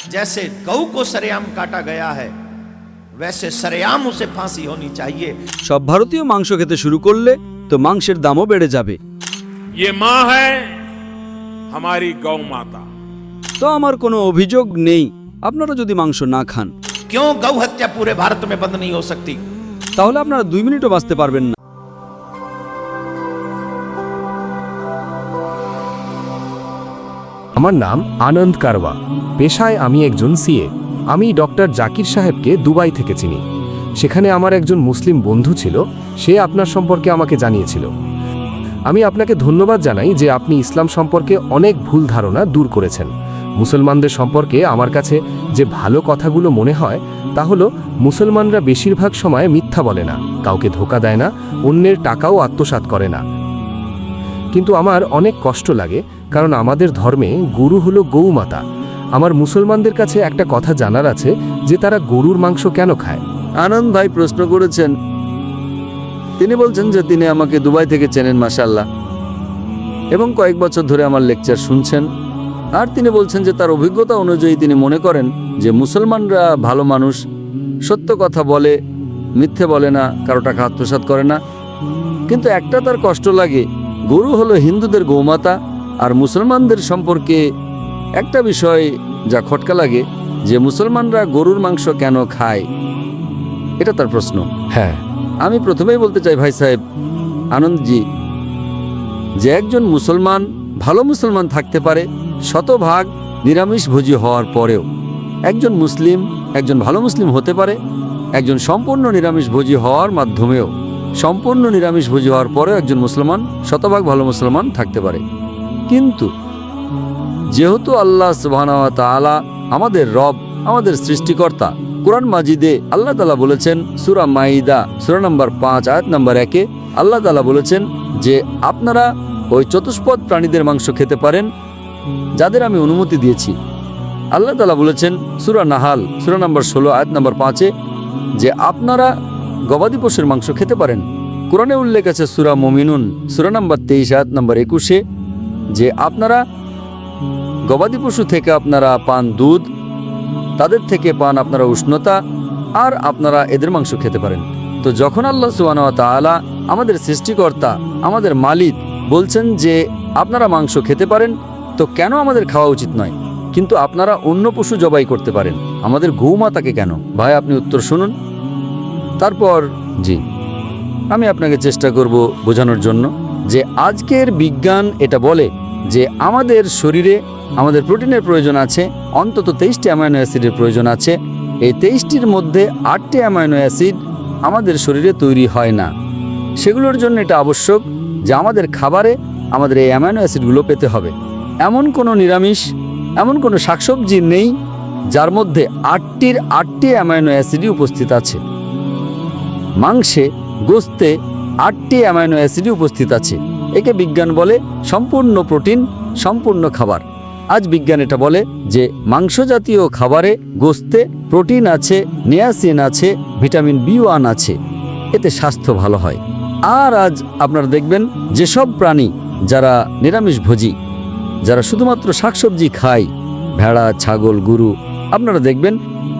जैसे गऊ को सरेआम काटा गया है वैसे सरेआम उसे फांसी होनी चाहिए। সব ভারতীয় মাংস খেতে শুরু করলে তো মাংসের দামও বেড়ে যাবে। ये माँ है हमारी गौ माता। তো আমার কোনো অভিযোগ নেই আপনারা যদি মাংস না খান। क्यों गौ हत्या पूरे भारत में बंद नहीं हो सकती? তাহলে আপনারা 2 মিনিটও বাঁচতে পারবেন না। আমার নাম আনন্দ কারওয়া, পেশায় আমি একজন সিএ। আমি ডক্টর জাকির সাহেবকে দুবাই থেকে চিনি। সেখানে আমার একজন মুসলিম বন্ধু ছিল, সে আপনার সম্পর্কে আমাকে জানিয়েছিল। আমি আপনাকে ধন্যবাদ জানাই যে আপনি ইসলাম সম্পর্কে অনেক ভুল ধারণা দূর করেছেন। মুসলমানদের সম্পর্কে আমার কাছে যে ভালো কথাগুলো মনে হয় তা হলো মুসলমানরা বেশিরভাগ সময় মিথ্যা বলে না, কাউকে ধোঁকা দেয় না, অন্যের টাকাও আত্মসাৎ করে না। কিন্তু আমার অনেক কষ্ট লাগে, কারণ আমাদের ধর্মে গরু হলো গৌমাতা। আমার মুসলমানদের কাছে একটা কথা জানার আছে যে তারা গরুর মাংস কেন খায়। আনন্দ ভাই প্রশ্ন করেছেন। তিনি বলছেন যে তিনি আমাকে দুবাই থেকে চেনেন মাশাআল্লাহ, এবং কয়েক বছর ধরে আমার লেকচার শুনছেন। আর তিনি বলছেন যে তার অভিজ্ঞতা অনুযায়ী তিনি মনে করেন যে মুসলমানরা ভালো মানুষ, সত্য কথা বলে, মিথ্যে বলে না, কারো টাকা আত্মসাৎ করে না। কিন্তু একটা তার কষ্ট লাগে, গরু হলো হিন্দুদের গৌমাতা, আর মুসলমানদের সম্পর্কে একটা বিষয় যা খটকা লাগে যে মুসলমানরা গরুর মাংস কেন খায়, এটা তার প্রশ্ন। হ্যাঁ, আমি প্রথমেই বলতে চাই ভাই সাহেব আনন্দজি, যে একজন মুসলমান ভালো মুসলমান থাকতে পারে শতভাগ নিরামিষভোজী হওয়ার পরেও। একজন মুসলিম একজন ভালো মুসলিম হতে পারে একজন সম্পূর্ণ নিরামিষভোজী হওয়ার মাধ্যমেও। সম্পূর্ণ নিরামিষভোজী হওয়ার পরেও একজন মুসলমান শতভাগ ভালো মুসলমান থাকতে পারে। কিন্তু যেহেতু আল্লাহ সুবহানাহু ওয়া তাআলা আমাদের রব, আমাদের সৃষ্টিকর্তা, কোরআন মাজিদে আল্লাহ তাআলা বলেছেন, সূরা মাইদা সূরা নম্বর 5 আয়াত নম্বর 1 আল্লাহ তাআলা বলেছেন যে আপনারা ওই চতুষ্পদ প্রাণীদের মাংস খেতে পারেন যাদের আমি অনুমতি দিয়েছি। আল্লাহ তাআলা বলেছেন সূরা নাহাল সূরা নম্বর 16 আয়াত নম্বর 5 যে আপনারা গবাদি পশুর মাংস খেতে পারেন। কোরআনে উল্লেখ আছে সূরা মুমিনুন সূরা নম্বর 23 আয়াত নম্বর 21 যে আপনারা গবাদি পশু থেকে আপনারা পান দুধ, তাদের থেকে পান আপনারা উষ্ণতা, আর আপনারা এদের মাংস খেতে পারেন। তো যখন আল্লাহ সুবহানাহু ওয়া তাআলা আমাদের সৃষ্টিকর্তা, আমাদের মালিক বলছেন যে আপনারা মাংস খেতে পারেন, তো কেন আমাদের খাওয়া উচিত নয়? কিন্তু আপনারা অন্য পশু জবাই করতে পারেন, আমাদের গৌমাতাকে কেন? ভাই আপনি উত্তর শুনুন। তারপর জি আমি আপনাকে চেষ্টা করব বোঝানোর জন্য যে আজকের বিজ্ঞান এটা বলে যে আমাদের শরীরে আমাদের প্রোটিনের প্রয়োজন আছে, অন্তত 23টি অ্যামাইনো অ্যাসিডের প্রয়োজন আছে। এই 23টির মধ্যে 8টি অ্যামাইনো অ্যাসিড আমাদের শরীরে তৈরি হয় না। সেগুলোর জন্য এটা আবশ্যক যে আমাদের খাবারে আমাদের এই অ্যামাইনো অ্যাসিডগুলো পেতে হবে। এমন কোনো নিরামিষ, এমন কোনো শাকসবজি নেই যার মধ্যে 8টি অ্যামাইনো অ্যাসিডই উপস্থিত আছে। মাংসে, গোস্তে 8টি অ্যামাইনো অ্যাসিডই উপস্থিত আছে। একে বিজ্ঞান বলে সম্পূর্ণ প্রোটিন, সম্পূর্ণ খাবার। আজ বিজ্ঞান এটা বলে যে মাংস জাতীয় খাবারে, গোস্তে প্রোটিন আছে, নিয়াসিন আছে, ভিটামিন B1 আছে, এতে স্বাস্থ্য ভালো হয়। আর আজ আপনারা দেখবেন যেসব প্রাণী যারা নিরামিষভোজী, যারা শুধুমাত্র শাকসবজি খায়, ভেড়া, ছাগল, গরু, আপনারা দেখবেন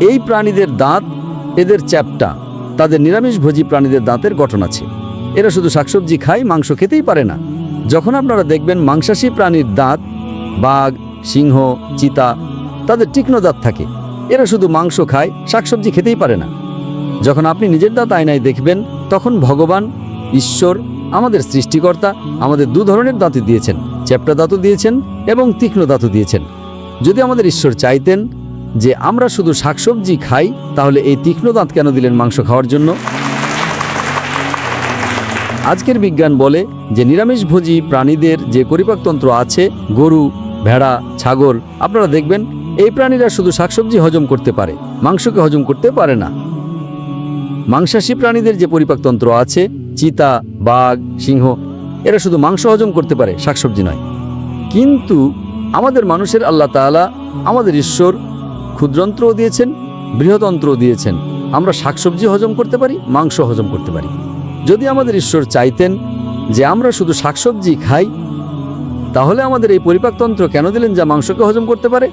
এই প্রাণীদের দাঁত, এদের চ্যাপ্টা, তাদের নিরামিষভোজী প্রাণীদের দাঁতের গঠন আছে। এরা শুধু শাকসবজি খায়, মাংস খেতেই পারে না। যখন আপনারা দেখবেন মাংসাশী প্রাণীর দাঁত, বাঘ, সিংহ, চিতা, তাদের তীক্ষ্ণ দাঁত থাকে। এরা শুধু মাংস খায়, শাকসবজি খেতেই পারে না। যখন আপনি নিজের দাঁত আয়নায় দেখবেন তখন ভগবান, ঈশ্বর, আমাদের সৃষ্টিকর্তা আমাদের 2 ধরনের দাঁতই দিয়েছেন, চ্যাপ্টা দাঁতও দিয়েছেন এবং তীক্ষ্ণ দাঁতও দিয়েছেন। যদি আমাদের ঈশ্বর চাইতেন যে আমরা শুধু শাকসবজি খাই, তাহলে এই তীক্ষ্ণ দাঁত কেন দিলেন মাংস খাওয়ার জন্য? আজকের বিজ্ঞান বলে যে নিরামিষভোজী প্রাণীদের যে পরিপাকতন্ত্র আছে, গরু, ভেড়া, ছাগল, আপনারা দেখবেন এই প্রাণীরা শুধু শাকসবজি হজম করতে পারে, মাংসকে হজম করতে পারে না। মাংসাশী প্রাণীদের যে পরিপাকতন্ত্র আছে, চিতা, বাঘ, সিংহ, এরা শুধু মাংস হজম করতে পারে, শাকসবজি নয়। কিন্তু আমাদের মানুষের আল্লাহ তাআলা, আমাদের ঈশ্বর ক্ষুদ্রন্ত্রও দিয়েছেন, বৃহদন্ত্রও দিয়েছেন। আমরা শাকসবজি হজম করতে পারি, মাংস হজম করতে পারি। যদি আমাদের ঈশ্বর চাইতেন যে আমরা শুধু শাকসবজি খাই, তাহলে আমাদের এই পরিপাকতন্ত্র কেন দিলেন যা মাংসকে হজম করতে পারে?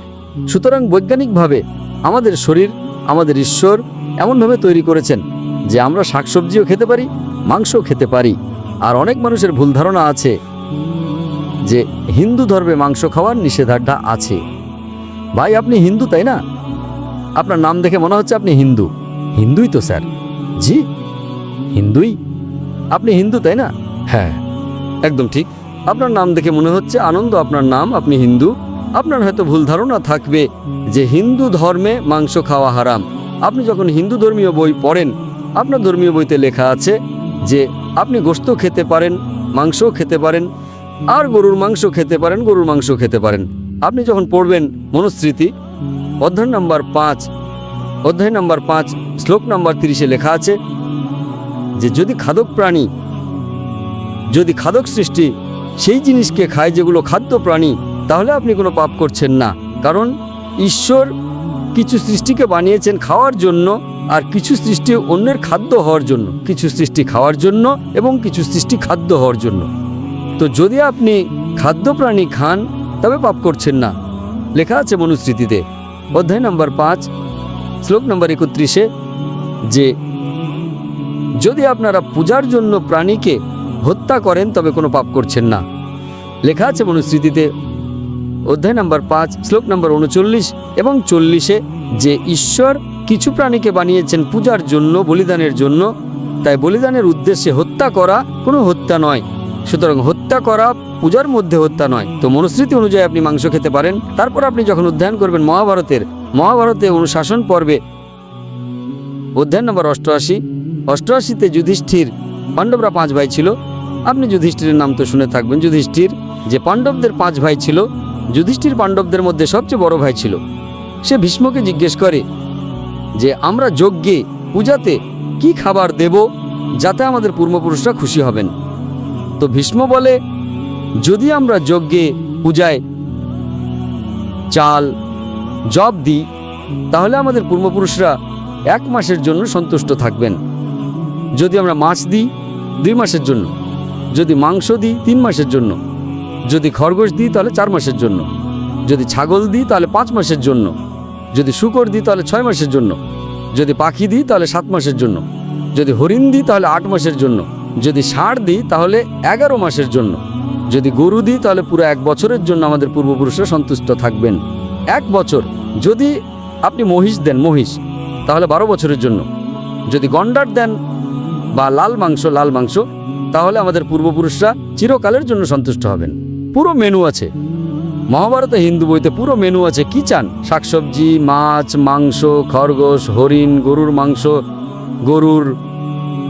সুতরাং বৈজ্ঞানিকভাবে আমাদের শরীর, আমাদের ঈশ্বর এমনভাবে তৈরি করেছেন যে আমরা শাকসবজিও খেতে পারি, মাংসও খেতে পারি। আর অনেক মানুষের ভুল ধারণা আছে যে হিন্দু ধর্মে মাংস খাওয়ার নিষেধাজ্ঞা আছে। ভাই, আপনি হিন্দু তাই না? আপনার নাম দেখে মনে হচ্ছে আপনি হিন্দু। হিন্দুই তো স্যার। জি, হিন্দুই। আপনি হিন্দু তাই না? হ্যাঁ। একদম ঠিক। আপনার নাম দেখে মনে হচ্ছে আনন্দ আপনার নাম, আপনি হিন্দু। আপনার হয়তো ভুল ধারণা থাকবে যে হিন্দু ধর্মে মাংস খাওয়া হারাম। আপনি যখন হিন্দু ধর্মীয় বই পড়েন, আপনার ধর্মীয় বইতে লেখা আছে যে আপনি গোশত খেতে পারেন, মাংসও খেতে পারেন, আর গরুর মাংস খেতে পারেন, গরুর মাংস খেতে পারেন। আপনি যখন পড়বেন মনুস্মৃতি অধ্যায় নাম্বার 5 শ্লোক নাম্বার 30 লেখা আছে যে যদি খাদক প্রাণী, যদি খাদক সৃষ্টি সেই জিনিসকে খায় যেগুলো খাদ্য প্রাণী, তাহলে আপনি কোনো পাপ করছেন না। কারণ ঈশ্বর কিছু সৃষ্টিকে বানিয়েছেন খাওয়ার জন্য, আর কিছু সৃষ্টি অন্যের খাদ্য হওয়ার জন্য। কিছু সৃষ্টি খাওয়ার জন্য এবং কিছু সৃষ্টি খাদ্য হওয়ার জন্য। তো যদি আপনি খাদ্য প্রাণী খান তবে পাপ করছেন না। লেখা আছে মনুস্মৃতিতে অধ্যায় নাম্বার 5 শ্লোক নাম্বার 31 যে যদি আপনারা পূজার জন্য প্রাণীকে হত্যা করেন তবে কোনো পাপ করছেন না। লেখা আছে মনুস্মৃতিতে অধ্যায় নাম্বার 5 শ্লোক নাম্বার 39 এবং 40 যে ঈশ্বর কিছু প্রাণীকে বানিয়েছেন পূজার জন্য, বলিদানের জন্য। তাই বলিদানের উদ্দেশ্যে হত্যা করা কোনো হত্যা নয়। সুতরাং হত্যা করা পূজার মধ্যে হত্যা নয়। তো মনুস্মৃতি অনুযায়ী আপনি মাংস খেতে পারেন। তারপর আপনি যখন অধ্যয়ন করবেন মহাভারতে অনুশাসন পর্বে অধ্যায় নম্বর 88তে যুধিষ্ঠির, পাণ্ডবরা 5 ভাই ছিল। আপনি যুধিষ্ঠিরের নাম তো শুনে থাকবেন। যুধিষ্ঠির যে পাণ্ডবদের 5 ভাই ছিল, যুধিষ্ঠির পাণ্ডবদের মধ্যে সবচেয়ে বড় ভাই ছিল। সে ভীষ্মকে জিজ্ঞেস করে যে আমরা যজ্ঞে, পূজাতে কি খাবার দেব যাতে আমাদের পূর্বপুরুষরা খুশি হবেন। তো ভীষ্ম বলে যদি আমরা যজ্ঞে, পূজায় চাল, জব দিই তাহলে আমাদের পূর্বপুরুষরা 1 মাসের জন্য সন্তুষ্ট থাকবেন। যদি আমরা মাছ দিই 2 মাসের জন্য, যদি মাংস দিই 3 মাসের জন্য, যদি খরগোশ দিই তাহলে 4 মাসের জন্য, যদি ছাগল দিই তাহলে 5 মাসের জন্য, যদি শূকর দিই তাহলে 6 মাসের জন্য, যদি পাখি দিই তাহলে 7 মাসের জন্য, যদি হরিণ দিই তাহলে 8 মাসের জন্য, যদি ষাঁড় দিই তাহলে 11 মাসের জন্য, যদি গরু দিই তাহলে পুরো 1 বছরের জন্য আমাদের পূর্বপুরুষরা সন্তুষ্ট থাকবেন। 1 বছর। যদি আপনি মহিষ দেন, মহিষ, তাহলে 12 বছরের জন্য। যদি গন্ডার দেন বা লাল মাংস, তাহলে আমাদের পূর্বপুরুষরা চিরকালের জন্য সন্তুষ্ট হবেন। পুরো মেনু আছে মহাভারতে, হিন্দু বইতে পুরো মেনু আছে। কি চান? শাকসবজি, মাছ, মাংস, খরগোশ, হরিণ, গরুর মাংস, গরুর,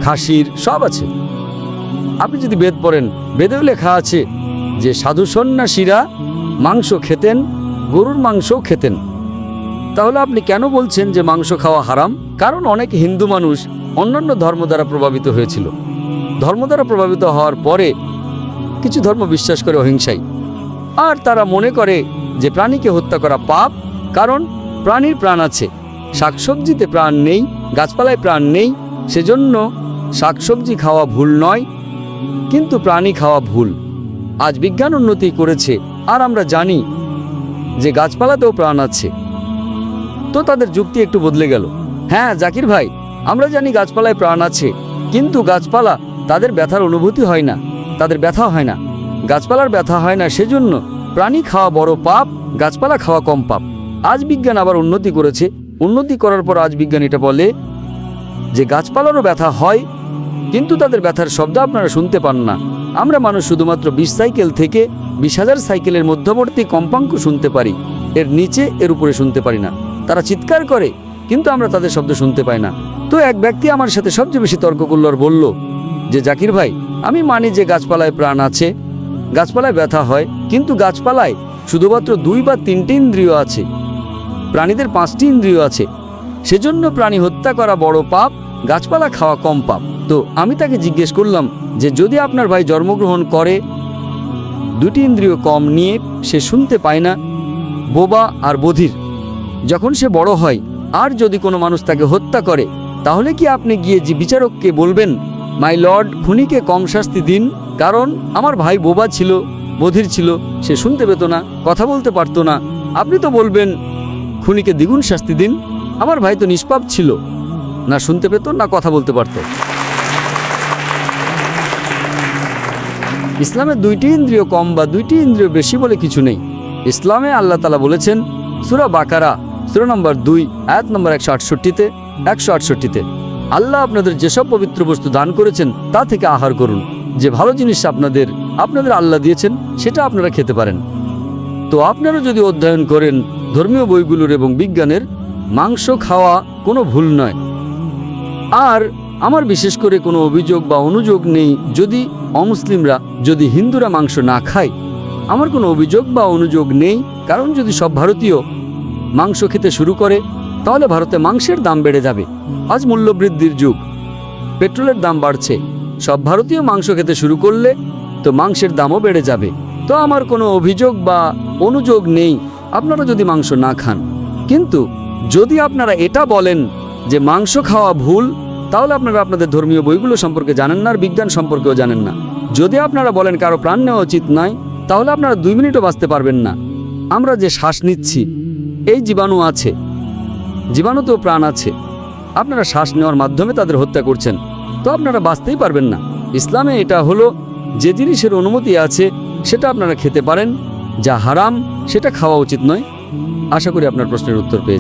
খাসির সব আছে। আপনি যদি বেদ পড়েন, বেদেও লেখা আছে যে সাধু সন্ন্যাসীরা মাংস খেতেন, গরুর মাংসও খেতেন। তাহলে আপনি কেন বলছেন যে মাংস খাওয়া হারাম? কারণ অনেক হিন্দু মানুষ অন্যান্য ধর্ম দ্বারা প্রভাবিত হয়েছিল। ধর্ম দ্বারা প্রভাবিত হওয়ার পরে কিছু ধর্ম বিশ্বাস করে অহিংসাই, আর তারা মনে করে যে প্রাণীকে হত্যা করা পাপ, কারণ প্রাণীর প্রাণ আছে। শাকসবজিতে প্রাণ নেই, গাছপালায় প্রাণ নেই, সেজন্য শাকসবজি খাওয়া ভুল নয়, কিন্তু প্রাণী খাওয়া ভুল। আজ বিজ্ঞান উন্নতি করেছে আর আমরা জানি যে গাছপালাতেও প্রাণ আছে। তো তাদের যুক্তি একটু বদলে গেল। হ্যাঁ জাকির ভাই, আমরা জানি গাছপালায় প্রাণ আছে, কিন্তু গাছপালা তাদের ব্যথার অনুভূতি হয় না, তাদের ব্যথা হয় না, গাছপালার ব্যথা হয় না, সেজন্য প্রাণী খাওয়া বড় পাপ, গাছপালা খাওয়া কম পাপ। আজ বিজ্ঞান আবার উন্নতি করেছে। উন্নতি করার পর আজ বিজ্ঞান এটা বলে যে গাছপালারও ব্যথা হয়, কিন্তু তাদের ব্যথার শব্দ আপনারা শুনতে পান না। আমরা মানুষ শুধুমাত্র 20 সাইকেল থেকে 20,000 সাইকেলের মধ্যবর্তী কম্পাঙ্ক শুনতে পারি, এর নিচে এর উপরে শুনতে পারি না। তারা চিৎকার করে কিন্তু আমরা তাদের শব্দ শুনতে পাই না। তো এক ব্যক্তি আমার সাথে সবচেয়ে বেশি তর্ক করল আর বলল যে জাকির ভাই, আমি মানি যে গাছপালায় প্রাণ আছে, গাছপালায় ব্যথা হয়, কিন্তু গাছপালায় শুধুমাত্র 2 বা 3টে ইন্দ্রিয় আছে, প্রাণীদের 5টি ইন্দ্রিয় আছে। সেজন্য প্রাণী হত্যা করা বড় পাপ, গাছপালা খাওয়া কম পাপ। তো আমি তাকে জিজ্ঞেস করলাম যে যদি আপনার ভাই জন্মগ্রহণ করে 2টি ইন্দ্রিয় কম নিয়ে, সে শুনতে পায় না, বোবা আর বধির, যখন সে বড় হয় আর যদি কোনো মানুষ তাকে হত্যা করে, তাহলে কি আপনি গিয়ে যে বিচারককে বলবেন মাই লর্ড, খুনিকে কম শাস্তি দিন, কারণ আমার ভাই বোবা ছিল, বধির ছিল, সে শুনতে পেত না, কথা বলতে পারতো না? আপনি তো বলবেন খুনিকে দ্বিগুণ শাস্তি দিন। আমার ভাই তো নিষ্পাপ ছিল, না শুনতে পেত না কথা বলতে পারত। ইসলামে 2টি ইন্দ্রিয় কম বা 2টি ইন্দ্রিয় বেশি বলে কিছু নেই। ইসলামে আল্লাহ তাআলা বলেছেন সূরা বাকারা সূরা নম্বর 2 আয়াত নম্বর 168-তে, আল্লাহ আপনাদের যেসব পবিত্র বস্তু দান করেছেন তা থেকে আহার করুন। যে ভালো জিনিস আপনাদের আল্লাহ দিয়েছেন সেটা আপনারা খেতে পারেন। তো আপনারা যদি অধ্যয়ন করেন ধর্মীয় বইগুলোর এবং বিজ্ঞানের, মাংস খাওয়া কোনো ভুল নয়। আর আমার বিশেষ করে কোনো অভিযোগ বা অনুযোগ নেই যদি অমুসলিমরা, যদি হিন্দুরা মাংস না খায়, আমার কোনো অভিযোগ বা অনুযোগ নেই। কারণ যদি সব ভারতীয় মাংস খেতে শুরু করে তাহলে ভারতে মাংসের দাম বেড়ে যাবে। আজ মূল্যবৃদ্ধির যুগ, পেট্রোলের দাম বাড়ছে, সব ভারতীয় মাংস খেতে শুরু করলে তো মাংসের দামও বেড়ে যাবে। তো আমার কোনো অভিযোগ বা অনুযোগ নেই আপনারা যদি মাংস না খান। কিন্তু যদি আপনারা এটা বলেন যে মাংস খাওয়া ভুল, তাহলে আপনারা আপনাদের ধর্মীয় বইগুলো সম্পর্কে জানেন না আর বিজ্ঞান সম্পর্কেও জানেন না। যদি আপনারা বলেন কারো প্রাণ নেওয়া উচিত নয়, তাহলে আপনারা 2 মিনিটও বাঁচতে পারবেন না। আমরা যে শ্বাস নিচ্ছি, এই জীবাণু আছে, জীবাণুতেও প্রাণ আছে। আপনারা শ্বাস নেওয়ার মাধ্যমে তাদের হত্যা করছেন, তো আপনারা বাঁচতেই পারবেন না। ইসলামে এটা হলো যে জিনিসের অনুমতি আছে সেটা আপনারা খেতে পারেন, যা হারাম সেটা খাওয়া উচিত নয়। আশা করি আপনার প্রশ্নের উত্তর পেয়েছি।